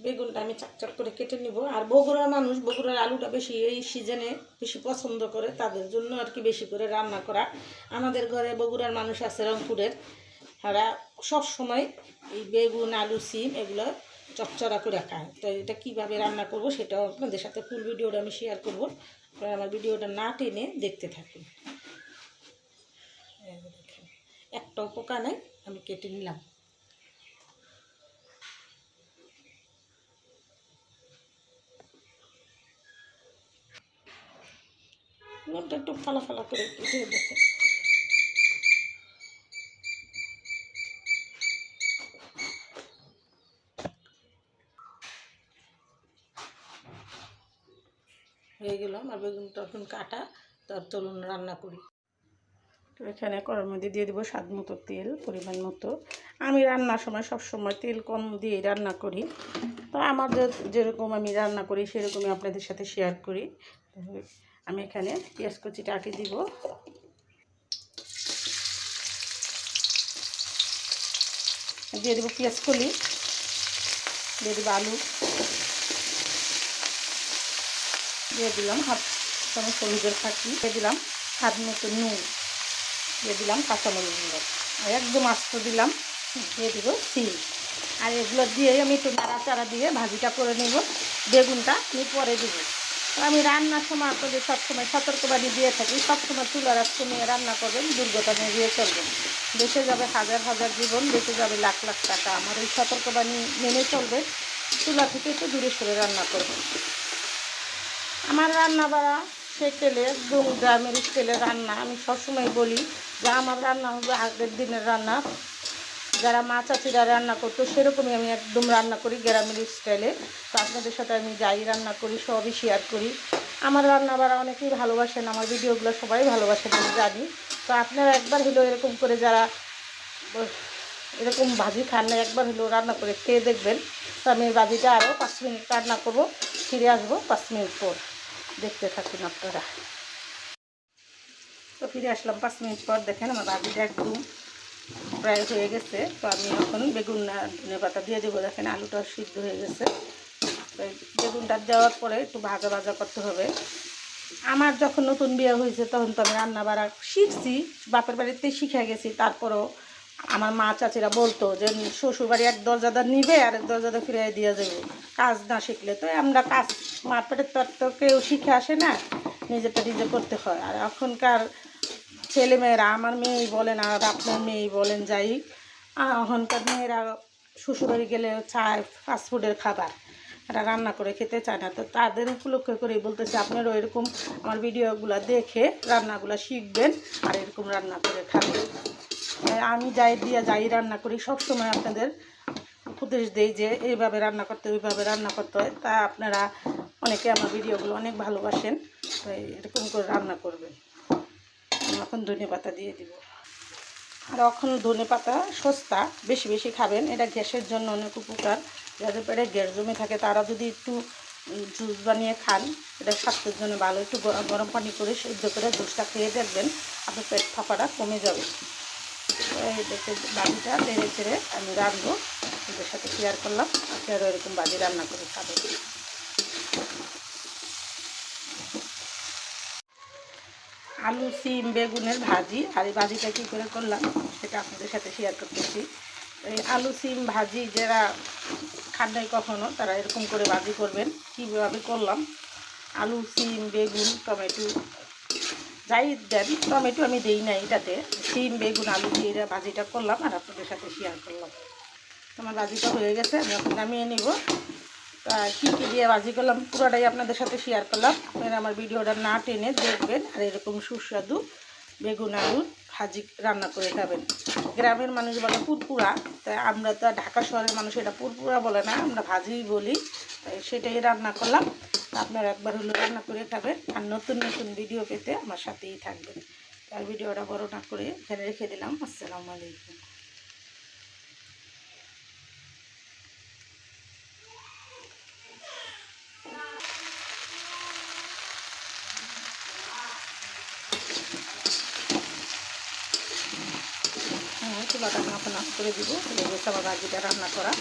বেগুনটা আমি চাকচাক করে কেটে নিব। আর বগুড়ার মানুষ বগুড়ার আলুটা বেশি এই সিজনে বেশি পছন্দ করে, তাদের জন্য আর কি বেশি করে রান্না করা। আমাদের ঘরে বগুড়ার মানুষ আছে রংপুরের, তারা সবসময় এই বেগুন আলু সিম এগুলো চচ্চড়া করে খায়। তো এটা কীভাবে রান্না করব সেটাও আপনাদের সাথে ফুল ভিডিওটা আমি শেয়ার করব। আপনারা আমার ভিডিওটা না টেনে দেখতে থাকুন। দেখেন একটাও পোকা নেই, আমি কেটে নিলাম। নুনটা একটু ফালা ফালা করে কেটে দেখেন। হয়ে গেল আমার বেগুনটা এখন কাটা। তার চলুন রান্না করি। তো এখানে কড়াইয়ের মধ্যে দিয়ে দেবো স্বাদ মতো তেল, পরিমাণ মতো। আমি রান্নার সময় সবসময় তেল কম দিয়ে রান্না করি। তো আমাদের যেরকম আমি রান্না করি সেরকমই আপনাদের সাথে শেয়ার করি। আমি এখানে পেঁয়াজ কুচিটা আগে দিব, দিয়ে দেবো পেঁয়াজ কলি, দিয়ে দেবো আলু, দিয়ে দিলাম হাফ চামচ হলুদের ফাঁকি, দিয়ে দিলাম স্বাদ মতো নুন, দিয়ে দিলাম কাঁচামরিচ গুঁড়ো, আর একদম আস্ত দিলাম, দিয়ে দেবো সিম। আর এগুলো দিয়ে আমি একটু নাড়াচাড়া দিয়ে ভাজিটা করে নেব। বেগুনটা আমি পরে দেবো। আমি রান্নার সময় আপনাদের সবসময় সতর্কবাণী দিয়ে থাকি, সবসময় চুলার আঁচ কমিয়ে রান্না করবেন, দুর্ঘটনা এড়িয়ে চলবেন। বেঁচে যাবে হাজার হাজার জীবন, বেঁচে যাবে লাখ লাখ টাকা। আমার এই সতর্কবাণী মেনে চলবেন, চুলা থেকে একটু দূরে সরে রান্না করবেন। আমার রান্না বাড়া সে তেলে একদম গ্রামের স্টাইলের রান্না। আমি সবসময় বলি যে আমার রান্না হবে আগের দিনের রান্না, যারা মা চাচিরা রান্না করতো সেরকমই আমি একদম রান্না করি গ্রামের স্টাইলে। তো আপনাদের সাথে আমি যাই রান্না করি সবই শেয়ার করি। আমার রান্না বাড়া অনেকেই ভালোবাসেন, আমার ভিডিওগুলো সবাই ভালোবাসেন আমি জানি। তো আপনারা একবার হলেও এরকম করে যারা এরকম ভাজি খান না, একবার হলেও রান্না করে খেয়ে দেখবেন। তো আমি এই ভাজিটা আরও 5 মিনিট রান্না করব, ফিরে আসবো 5 মিনিট পর, দেখতে থাকুন আপনারা। তো ফিরে আসলাম 5 মিনিট পর। দেখেন আমার ভাজিটা একদম প্রায় হয়ে গেছে। তো আমি এখন বেগুন ধনে পাতা দিয়ে দেবো। দেখেন আলুটা সিদ্ধ হয়ে গেছে। বেগুনটা দেওয়ার পরে একটু ভাজা ভাজা করতে হবে। আমার যখন নতুন বিয়ে হয়েছে তখন তো আমি রান্না বাড়া শিখছি, বাপের বাড়িতেই শিখে গেছি। তারপরেও আমার মা চাচিরা বলতো যে শ্বশুরবাড়ি এক দরজাদা নিবে আর এক দরজাদা ফিরিয়ে দিয়ে যাবে কাজ না শিখলে। তো আমরা কাজ মার পেটের তো কেউ শিখে আসে না, নিজেরটা নিজে করতে হয়। আর এখনকার ছেলেমেয়েরা, আমার মেয়েই বলেন আর আপনার মেয়েই বলেন, যাই এখনকার মেয়েরা শ্বশুরবাড়ি গেলে চায় ফাস্টফুডের খাবার, এটা রান্না করে খেতে চায় না। তো তাদের উপলক্ষ করেই বলতেছে আপনারাও এরকম আমার ভিডিওগুলো দেখে রান্নাগুলো শিখবেন আর এরকম রান্না করে খাবেন। আমি যাই রান্না করি সবসময় আপনাদের উপদেশ দিই যে এইভাবে রান্না করতে ওইভাবে রান্না করতে হয়। তা আপনারা অনেকে আমার ভিডিওগুলো অনেক ভালোবাসেন, তো এরকম করে রান্না করবেন। এখন ধনে পাতা দিয়ে দিব। আর এখন ধনে পাতা সস্তা, বেশি বেশি খাবেন, এটা গ্যাসের জন্য অনেক উপকার। যাদের পেটে গ্যাস জমে থাকে তারা যদি একটু জুস বানিয়ে খান, এটা স্বাস্থ্যের জন্য ভালো। একটু গরম পানি করে সিদ্ধ করে জুসটা খেয়ে দেখবেন, আপনার পেট ফাঁপাটা কমে যাবে। এই দেখে বাজিটা নেড়ে চেড়ে আমি রাঁধবো, ওদের সাথে শেয়ার করলাম। আপনারা এরকম বাজি রান্না করে খাবেন। আলু সিম বেগুনের ভাজি, আর এই ভাজিটা কী করে করলাম সেটা আপনাদের সাথে শেয়ার করতেছি। এই আলু সিম ভাজি যারা খান নাই কখনো তারা এরকম করে ভাজি করবেন। কীভাবে করলাম, আলু সিম বেগুন টমেটো যাই দেন, টমেটো আমি দিই না এটাতে, সিম বেগুন আলু দিয়ে ভাজিটা করলাম আর আপনাদের সাথে শেয়ার করলাম। আমার ভাজিটা হয়ে গেছে, আমি এখন নামিয়ে নিব। কী কী দিয়ে ভাজি করলাম পুরোটাই আপনাদের সাথে শেয়ার করলাম। আপনারা আমার ভিডিওটা না টেনে দেখবেন আর এরকম সুস্বাদু বেগুন আলুর ভাজি রান্না করে খাবেন। গ্রামের মানুষ বলে পুরপুরা, তাই আমরা তো ঢাকা শহরের মানুষ এটা পুরপুরা বলে না, আমরা ভাজিই বলি। তাই সেটাই রান্না করলাম। আপনারা একবার হলো রান্না করে খাবেন আর নতুন নতুন ভিডিও পেতে আমার সাথেই থাকবেন। আর ভিডিওটা বড় না করে এখানে রেখে দিলাম। আসসালামু আলাইকুম। চুলাটা এখন অফ করে দিব। এই হচ্ছে আমার ভাজিটা রান্না করা।